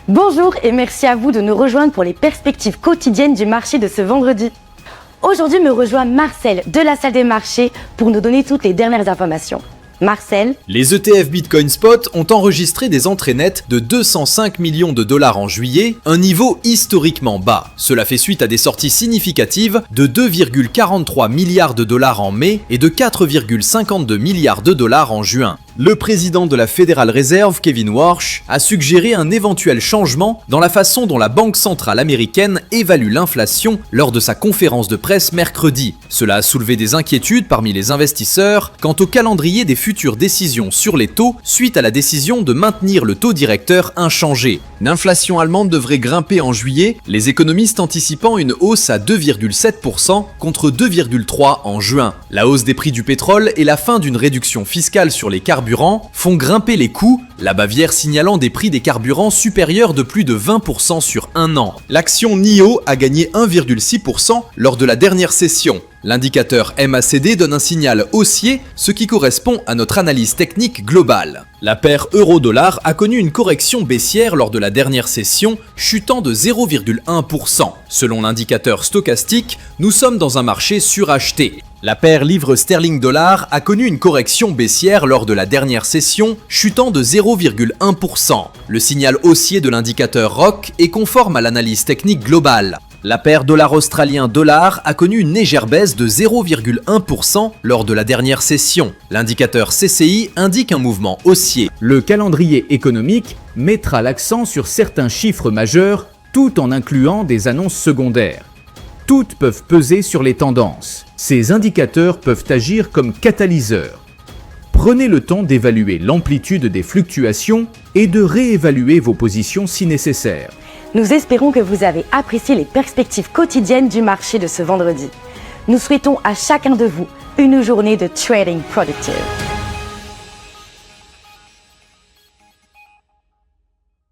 Bonjour et merci à vous de nous rejoindre pour les perspectives quotidiennes du marché de ce vendredi. Aujourd'hui me rejoint Marcel de la salle des marchés pour nous donner toutes les dernières informations. Marcel. Les ETF Bitcoin Spot ont enregistré des entrées nettes de 205 millions de dollars en juillet, un niveau historiquement bas. Cela fait suite à des sorties significatives de 2,43 milliards de dollars en mai et de 4,52 milliards de dollars en juin. Le président de la Federal Reserve, Kevin Warsh, a suggéré un éventuel changement dans la façon dont la Banque centrale américaine évalue l'inflation lors de sa conférence de presse mercredi. Cela a soulevé des inquiétudes parmi les investisseurs quant au calendrier des futures décisions sur les taux suite à la décision de maintenir le taux directeur inchangé. L'inflation allemande devrait grimper en juillet, les économistes anticipant une hausse à 2,7% contre 2,3% en juin. La hausse des prix du pétrole et la fin d'une réduction fiscale sur les carburants font grimper les coûts, la Bavière signalant des prix des carburants supérieurs de plus de 20% sur un an. L'action NIO a gagné 1,6% lors de la dernière session. L'indicateur MACD donne un signal haussier, ce qui correspond à notre analyse technique globale. La paire euro-dollar a connu une correction baissière lors de la dernière session, chutant de 0,1%. Selon l'indicateur stochastique, nous sommes dans un marché suracheté. La paire livre sterling-dollar a connu une correction baissière lors de la dernière session, chutant de 0,1%. Le signal haussier de l'indicateur ROC est conforme à l'analyse technique globale. La paire dollar australien-dollar a connu une légère baisse de 0,1% lors de la dernière session. L'indicateur CCI indique un mouvement haussier. Le calendrier économique mettra l'accent sur certains chiffres majeurs tout en incluant des annonces secondaires. Toutes peuvent peser sur les tendances. Ces indicateurs peuvent agir comme catalyseurs. Prenez le temps d'évaluer l'amplitude des fluctuations et de réévaluer vos positions si nécessaire. Nous espérons que vous avez apprécié les perspectives quotidiennes du marché de ce vendredi. Nous souhaitons à chacun de vous une journée de trading productive.